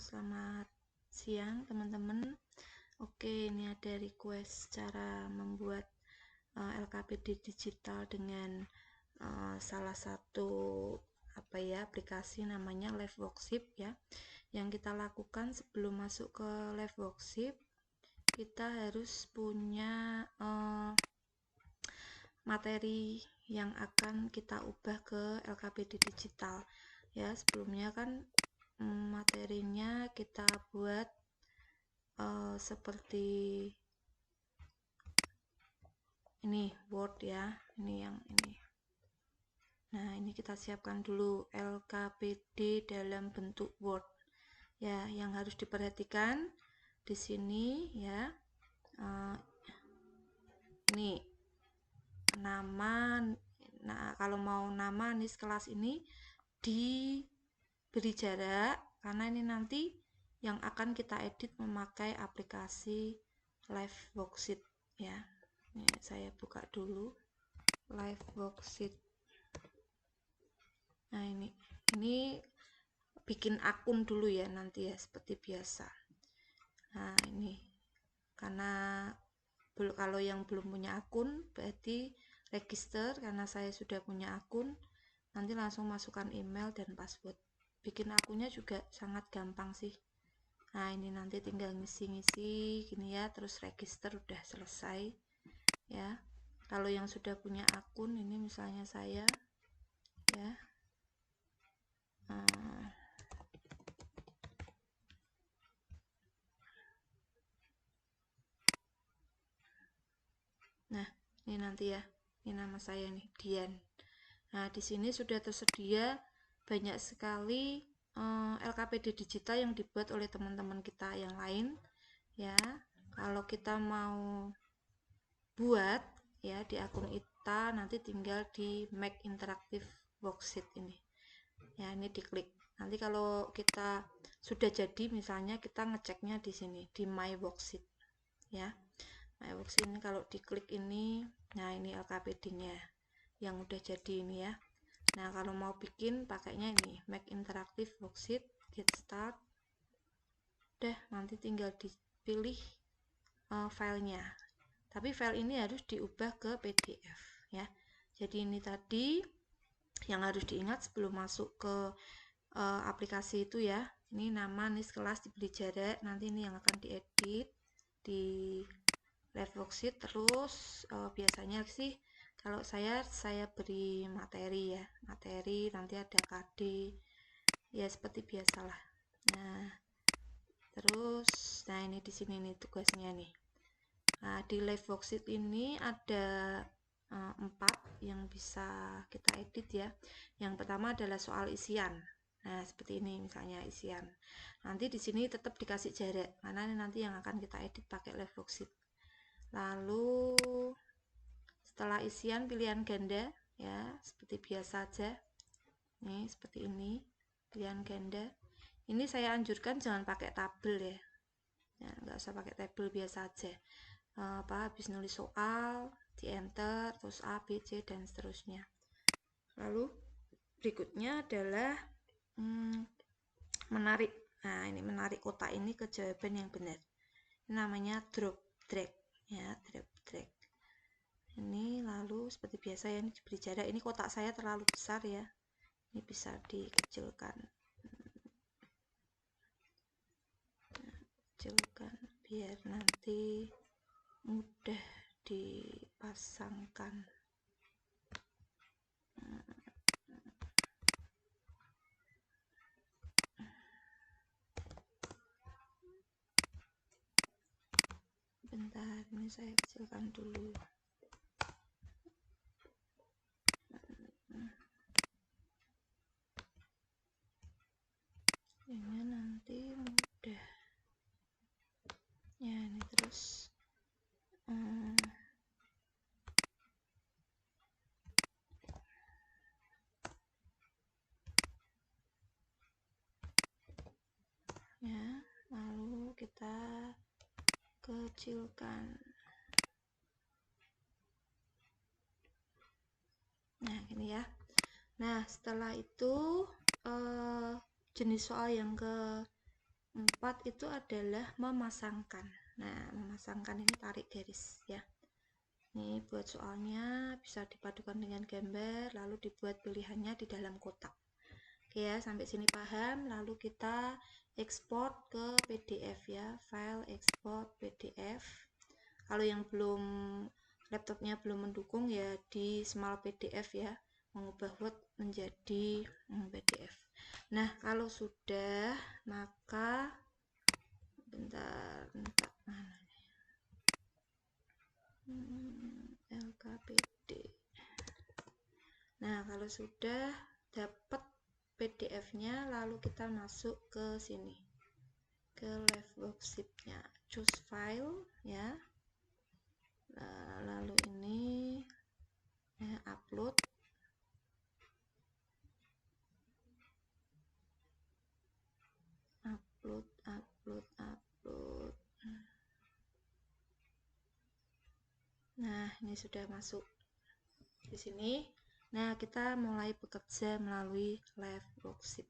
Selamat siang teman-teman. Oke, ini ada request cara membuat LKPD digital dengan salah satu aplikasi namanya Live Worksheet ya. Yang kita lakukan sebelum masuk ke Live Worksheet, kita harus punya materi yang akan kita ubah ke LKPD digital ya. Sebelumnya kan materinya kita buat seperti ini Word ya, ini yang ini. Nah, ini kita siapkan dulu LKPD dalam bentuk Word ya. Yang harus diperhatikan di sini ya, ini nama. Nah, kalau mau nama NIS kelas ini diberi jarak karena ini nanti yang akan kita edit memakai aplikasi Live Worksheet ya. Ini saya buka dulu Live Worksheet. Nah, ini bikin akun dulu ya nanti ya, seperti biasa. Nah, ini karena kalau yang belum punya akun berarti register, karena saya sudah punya akun, nanti langsung masukkan email dan password. Bikin akunnya juga sangat gampang sih. Nah, ini nanti tinggal ngisi-ngisi gini ya, terus register, udah selesai ya. Kalau yang sudah punya akun, ini misalnya saya ya, nah ini nanti ya, ini nama saya nih, Dian. Nah, di sini sudah tersedia banyak sekali LKPD digital yang dibuat oleh teman-teman kita yang lain ya. Kalau kita mau buat ya di akun kita, nanti tinggal di Make Interactive Worksheet ini ya, ini diklik. Nanti kalau kita sudah jadi, misalnya kita ngeceknya di sini di My Worksheet ya. My Worksheet ini kalau diklik ini, nah ini LKPD-nya yang udah jadi ini ya. Nah, kalau mau bikin pakainya ini Make Interactive Worksheet, Get Start. Udah, nanti tinggal dipilih filenya. Tapi file ini harus diubah ke PDF ya. Jadi ini tadi yang harus diingat sebelum masuk ke aplikasi itu ya. Ini nama NIS kelas diberi jarak, nanti ini yang akan diedit di Live Worksheet. Terus biasanya sih kalau saya beri materi ya, materi nanti ada KD ya, seperti biasalah. Nah, terus nah ini di sini nih tugasnya nih. Nah, di Live Worksheet ini ada 4 yang bisa kita edit ya. Yang pertama adalah soal isian. Nah, seperti ini misalnya isian. Nanti di sini tetap dikasih jarak karena ini nanti yang akan kita edit pakai Live Worksheet. Lalu setelah isian pilihan ganda ya, seperti biasa aja. Nih, seperti ini. Pilihan ganda. Ini saya anjurkan jangan pakai tabel ya. Ya, nggak usah pakai tabel, biasa aja. Habis nulis soal di enter, terus A, B, C dan seterusnya. Lalu berikutnya adalah menarik. Nah, ini menarik kotak ini ke jawaban yang benar. Ini namanya drop drag ya, drop drag. Ini lalu seperti biasa ya, ini diberi jarak. Ini kotak saya terlalu besar ya. Ini bisa dikecilkan. Kecilkan biar nanti mudah dipasangkan. Bentar, ini saya kecilkan dulu. Ini nanti mudah ya. Ini terus ya, lalu kita kecilkan. Nah, gini ya. Nah, setelah itu jenis soal yang keempat itu adalah memasangkan. Nah, memasangkan ini tarik garis ya. Nih buat soalnya bisa dipadukan dengan gambar, lalu dibuat pilihannya di dalam kotak. Oke ya, sampai sini paham. Lalu kita ekspor ke PDF ya, file ekspor PDF. Kalau yang belum, laptopnya belum mendukung ya di Small PDF ya, mengubah Word menjadi PDF. Nah, kalau sudah, maka bentar mana LKPD. Nah, kalau sudah dapat PDF-nya, lalu kita masuk ke sini, ke live worksheet-nya, choose file ya. Nah, lalu ini ya, upload. Nah, ini sudah masuk di sini. Nah, kita mulai bekerja melalui live worksheet.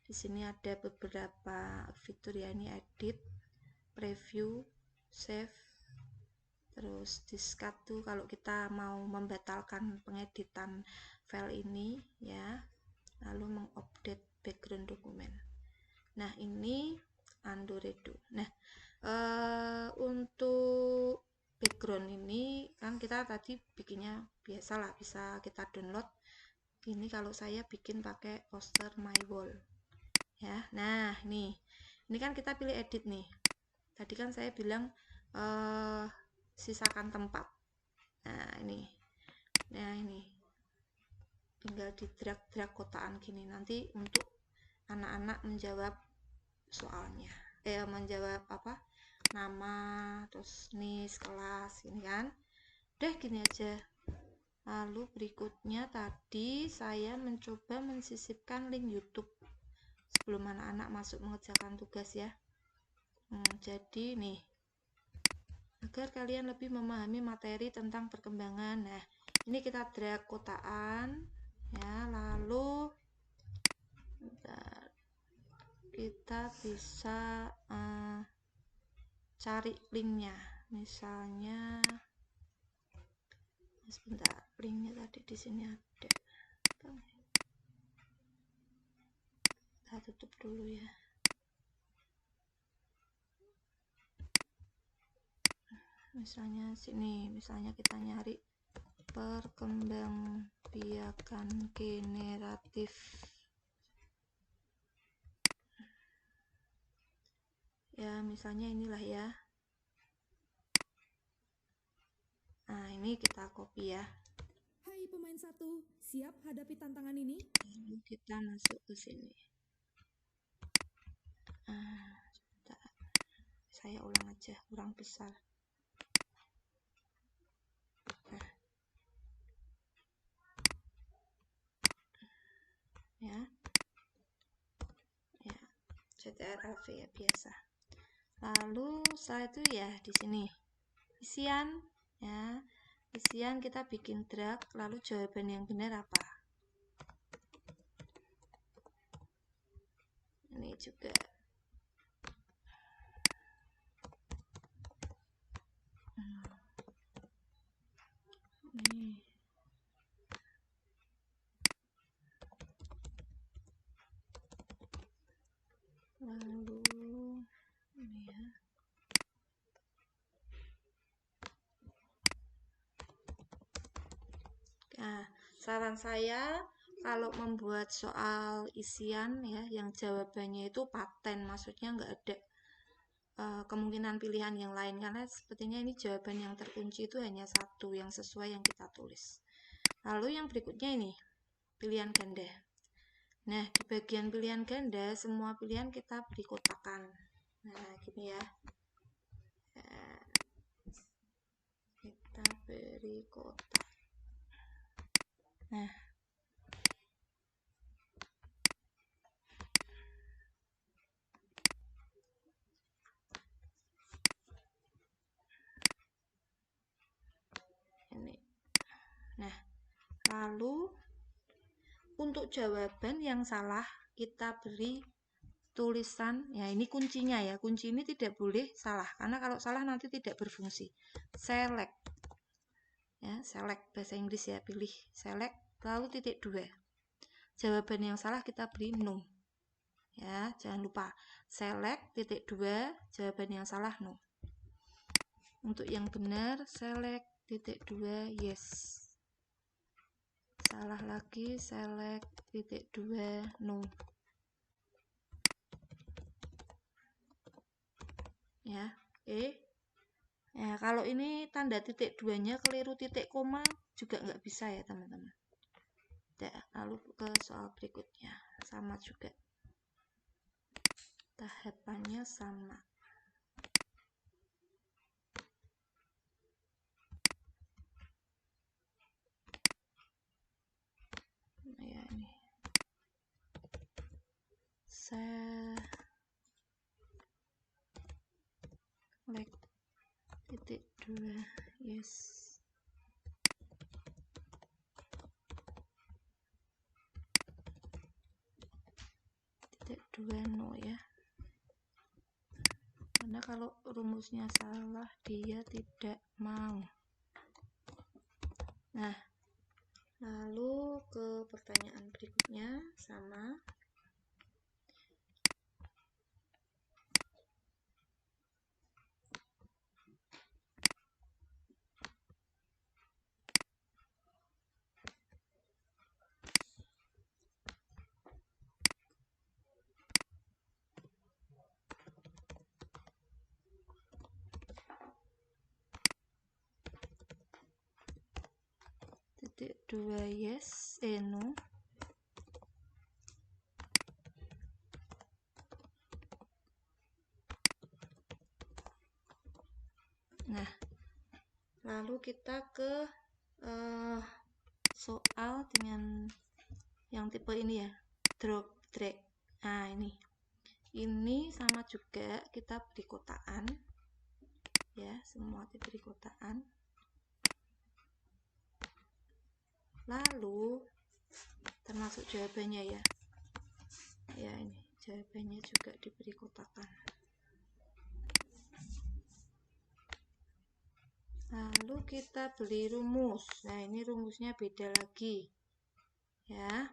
Di sini ada beberapa fitur ya, ini edit, preview, save, terus discard tuh kalau kita mau membatalkan pengeditan file ini ya, lalu mengupdate background dokumen. Nah, ini undo redo. Nah, untuk background ini kan kita tadi bikinnya biasalah, bisa kita download. Ini kalau saya bikin pakai poster my wall ya. Nah, ini kan kita pilih edit nih. Tadi kan saya bilang sisakan tempat. Nah, ini tinggal di drag kotaan gini, nanti untuk anak-anak menjawab soalnya, menjawab apa, nama, terus nis, kelas, ini kan udah gini aja. Lalu berikutnya tadi saya mencoba mensisipkan link YouTube sebelum anak-anak masuk mengerjakan tugas ya. Jadi nih, agar kalian lebih memahami materi tentang perkembangan. Nah, ini kita drag kotaan ya, lalu kita bisa cari linknya, misalnya sebentar, linknya tadi di sini ada. Kita tutup dulu ya. Misalnya sini, misalnya kita nyari perkembangbiakan generatif ya, misalnya inilah ya. Nah, ini kita copy ya. Hai pemain 1, siap hadapi tantangan ini? Lalu kita masuk ke sini. Saya ulang aja, kurang besar. Ya, CTRL-V ya, biasa. Lalu setelah itu ya di sini isian ya, isian kita bikin drag, lalu jawaban yang benar apa. Ini juga nih. Lalu ini ya. Nah, saran saya kalau membuat soal isian ya, yang jawabannya itu paten, maksudnya nggak ada kemungkinan pilihan yang lain, karena sepertinya ini jawaban yang terkunci itu hanya satu yang sesuai yang kita tulis. Lalu yang berikutnya ini pilihan ganda. Nah, di bagian pilihan ganda semua pilihan kita beri kotakan. Nah, gini ya. Kita beri kotak. Nah, ini. Nah, lalu untuk jawaban yang salah kita beri tulisan, ya ini kuncinya ya, kunci ini tidak boleh salah, karena kalau salah nanti tidak berfungsi. Select, ya select bahasa Inggris ya, pilih select, lalu titik 2. Jawaban yang salah kita beri no, ya jangan lupa select titik 2, jawaban yang salah no. Untuk yang benar select titik 2 yes. Salah lagi select titik 2 no. Ya, oke. Ya, kalau ini tanda titik 2-nya keliru titik koma juga nggak bisa ya teman-teman. Lalu ke soal berikutnya, sama juga. Tahapannya sama. Nah, ya ini. Select titik 2 yes. Titik 2 no ya. Karena kalau rumusnya salah dia tidak mau. Nah, lalu ke pertanyaan berikutnya sama. Titik 2 yes, no. Nah, lalu kita ke soal dengan yang tipe ini ya, drop drag. Nah ini sama juga kita beri kotaan ya, semua diberi kotaan. Lalu termasuk jawabannya ya, ya ini jawabannya juga diberi kotakan. Lalu kita beli rumus. Nah ini rumusnya beda lagi ya.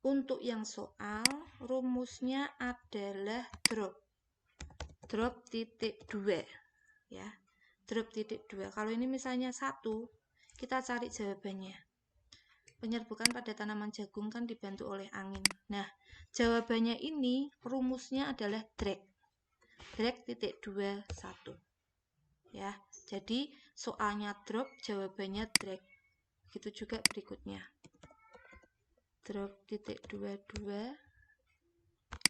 Untuk yang soal rumusnya adalah drop titik 2 ya, drop titik 2. Kalau ini misalnya 1, kita cari jawabannya. Penyerbukan pada tanaman jagung kan dibantu oleh angin. Nah jawabannya ini rumusnya adalah drag titik 2 1 ya. Jadi soalnya drop, jawabannya drag. Begitu juga berikutnya, drop titik 22,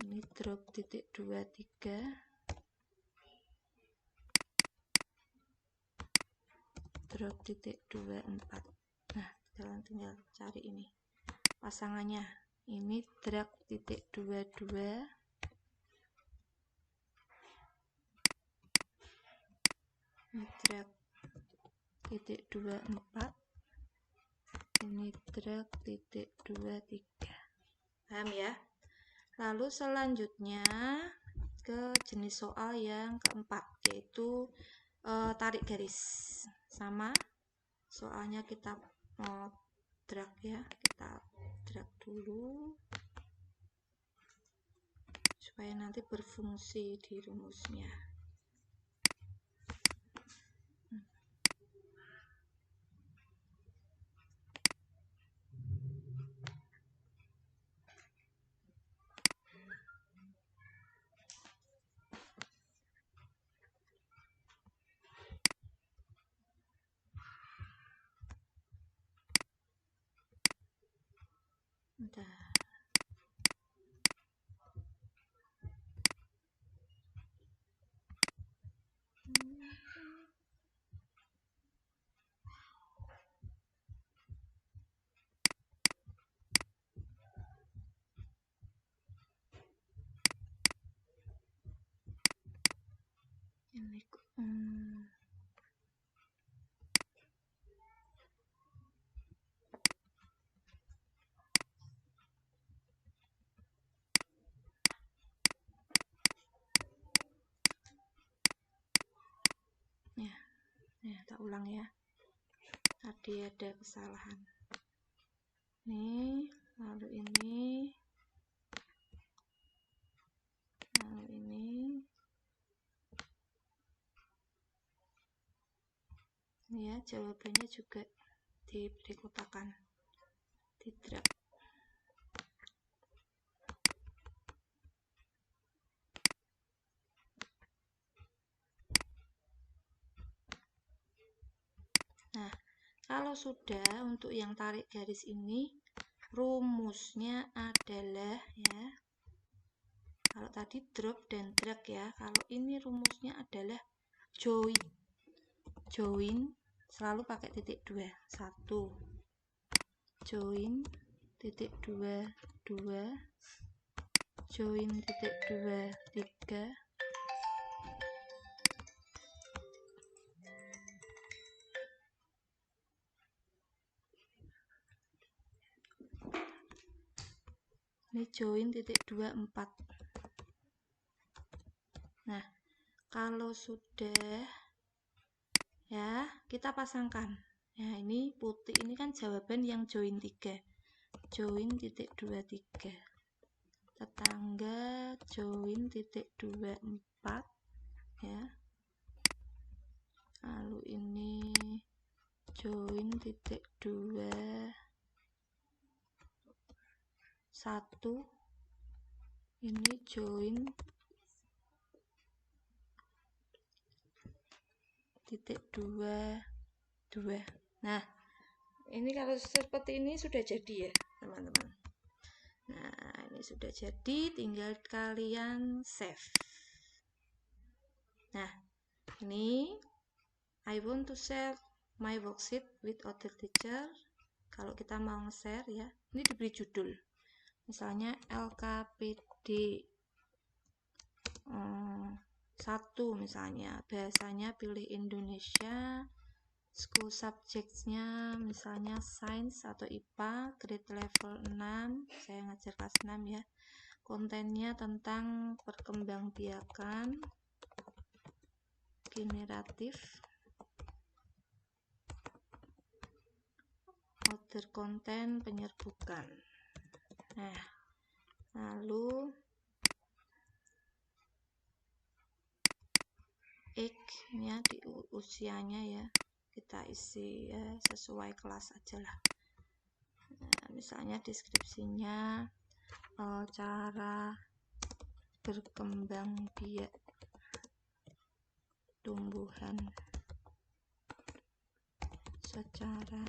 ini drop titik 23, drop titik 24. Nah kalian tinggal cari ini pasangannya. Ini drag titik 22, ini drag titik 24, ini drag titik 23. Paham ya? Lalu selanjutnya ke jenis soal yang keempat, yaitu tarik garis. Sama soalnya kita drag ya, kita drag dulu supaya nanti berfungsi di rumusnya. Udah. Ini Tak ulang ya, tadi ada kesalahan. Nih, lalu ini, lalu ini. Ini ya, jawabannya juga diberi kotakan, di drag. Nah, kalau sudah, untuk yang tarik garis ini rumusnya adalah ya, kalau tadi drop dan drag ya, kalau ini rumusnya adalah join. Join selalu pakai titik 2, 1, join titik 2, 2, join titik 2, 3, ini join titik 2, 4. Nah, kalau sudah ya, kita pasangkan. Nah, ini putih ini kan jawaban yang join 3. Join titik 2, 3. Tetangga join titik 2, 4 ya. Lalu ini join titik 2, 1. Ini join titik 2, 2. Nah, ini kalau seperti ini sudah jadi ya teman-teman. Nah, ini sudah jadi, tinggal kalian save. Nah, ini I want to share my worksheet with other teacher. Kalau kita mau nge-share ya, ini diberi judul. Misalnya LKPD 1 misalnya, bahasanya pilih Indonesia, school subjects-nya misalnya sains atau IPA, grade level 6, saya ngajar kelas 6 ya. Kontennya tentang perkembangbiakan generatif, other content penyerbukan. Nah, lalu age-nya di usianya ya, kita isi ya sesuai kelas aja lah. Nah, misalnya deskripsinya cara berkembang biak tumbuhan secara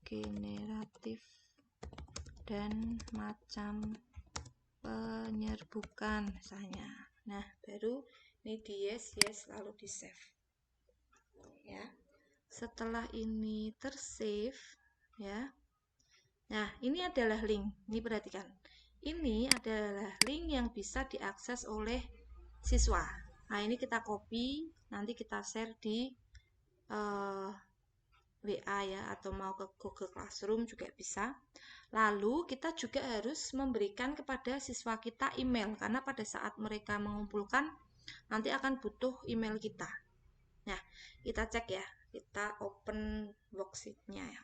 generatif dan macam penyerbukan misalnya. Nah, baru ini di yes lalu di save ya. Setelah ini tersave ya, nah ini adalah link, ini perhatikan, ini adalah link yang bisa diakses oleh siswa. Nah, ini kita copy, nanti kita share di WA ya, atau mau ke Google Classroom juga bisa. Lalu kita juga harus memberikan kepada siswa kita email, karena pada saat mereka mengumpulkan nanti akan butuh email kita. Nah, kita cek ya, kita open worksheet-nya ya.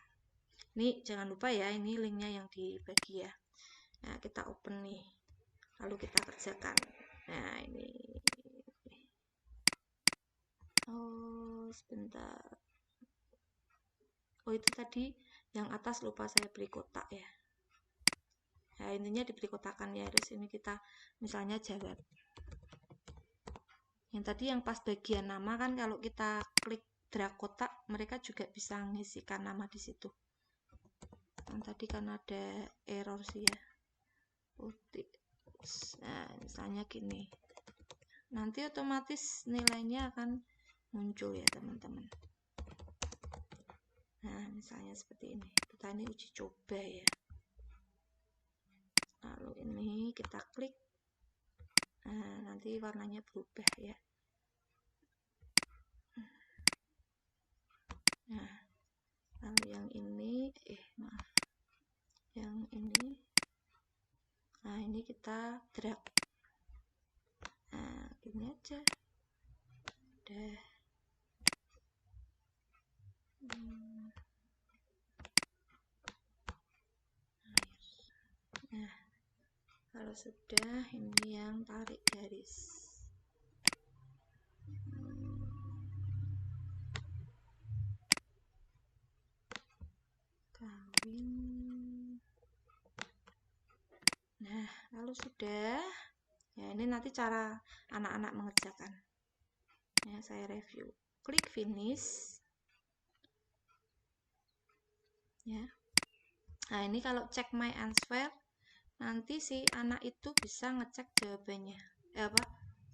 Ini jangan lupa ya, ini linknya yang dibagi ya. Nah, kita open nih, lalu kita kerjakan. Nah, ini sebentar. Oh, itu tadi yang atas lupa saya beri kotak ya. Nah, intinya diberi kotakan ya, terus ini kita misalnya jawab. Yang tadi yang pas bagian nama kan, kalau kita klik drag kotak, mereka juga bisa mengisikan nama di situ. Yang tadi kan ada error sih ya. Putih. Nah, misalnya gini. Nanti otomatis nilainya akan muncul ya, teman-teman. Nah, misalnya seperti ini. Kita ini uji coba ya. Lalu ini kita klik. Nah, nanti warnanya berubah ya. Nah, lalu yang ini, maaf. Yang ini. Nah, ini kita drag. Nah, gini aja. Udah. Kalau sudah, ini yang tarik garis. Kawin. Nah, kalau sudah, ya ini nanti cara anak-anak mengerjakan. Ya, saya review. Klik finish. Ya. Nah, ini kalau cek my answer, nanti si anak itu bisa ngecek jawabannya.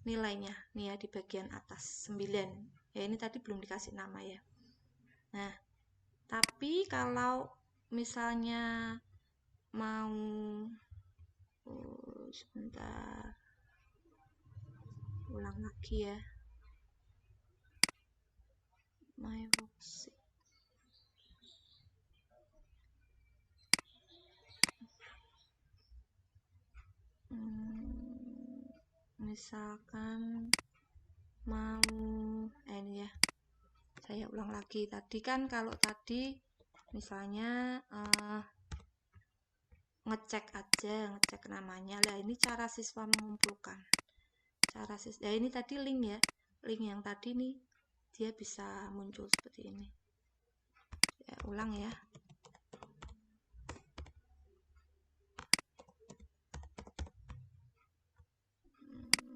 Nilainya. Nih ya di bagian atas 9. Ya, ini tadi belum dikasih nama ya. Nah, tapi kalau misalnya mau sebentar, ulang lagi ya, my worksheet. Misalkan mau ini ya, saya ulang lagi. Tadi kan kalau tadi misalnya ngecek namanya lah, ini cara siswa mengumpulkan. Ya ini tadi link ya, link yang tadi nih dia bisa muncul seperti ini ya. Ulang ya,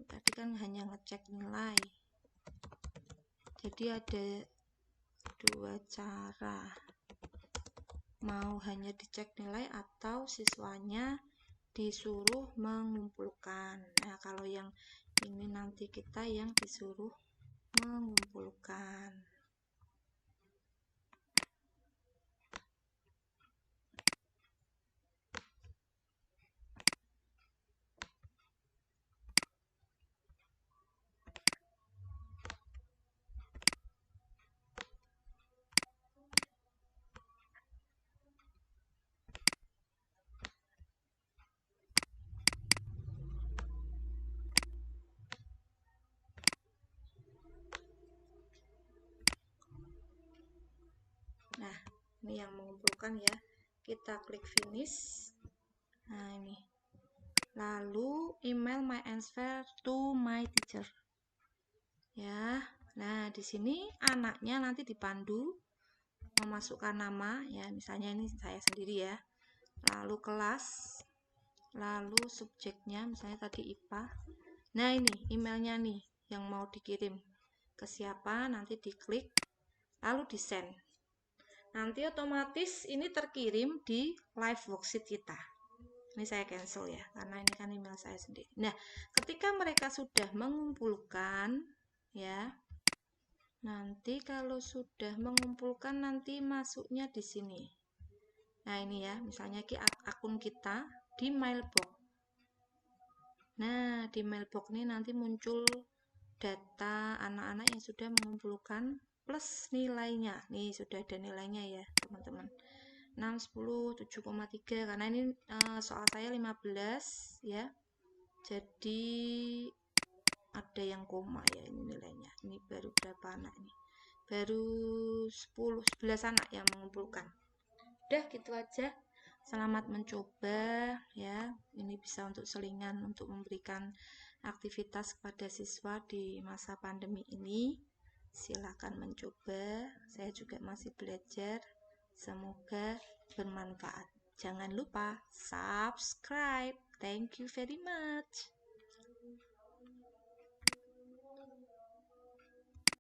tadi kan hanya ngecek nilai, jadi ada dua cara, mau hanya dicek nilai atau siswanya disuruh mengumpulkan. Nah, kalau yang ini nanti kita yang disuruh mengumpulkan. Nah, ini yang mengumpulkan ya. Kita klik finish. Nah, ini. Lalu email my answer to my teacher. Ya. Nah, di sini anaknya nanti dipandu memasukkan nama ya, misalnya ini saya sendiri ya. Lalu kelas, lalu subjeknya misalnya tadi IPA. Nah, ini emailnya nih yang mau dikirim ke siapa, nanti diklik lalu di send. Nanti otomatis ini terkirim di live worksheet kita. Ini saya cancel ya, karena ini kan email saya sendiri. Nah, ketika mereka sudah mengumpulkan ya, nanti kalau sudah mengumpulkan nanti masuknya di sini. Nah, ini ya, misalnya akun kita di mailbox. Nah, di mailbox ini nanti muncul data anak-anak yang sudah mengumpulkan plus nilainya. Nih, sudah ada nilainya ya, teman-teman. 6, 10, 7,3 karena ini soal saya 15 ya. Jadi ada yang koma ya, ini nilainya. Ini baru berapa anak ini? Baru 10, 11 anak yang mengumpulkan. Udah gitu aja. Selamat mencoba ya. Ini bisa untuk selingan untuk memberikan aktivitas kepada siswa di masa pandemi ini. Silakan mencoba. Saya juga masih belajar. Semoga bermanfaat. Jangan lupa subscribe. Thank you very much.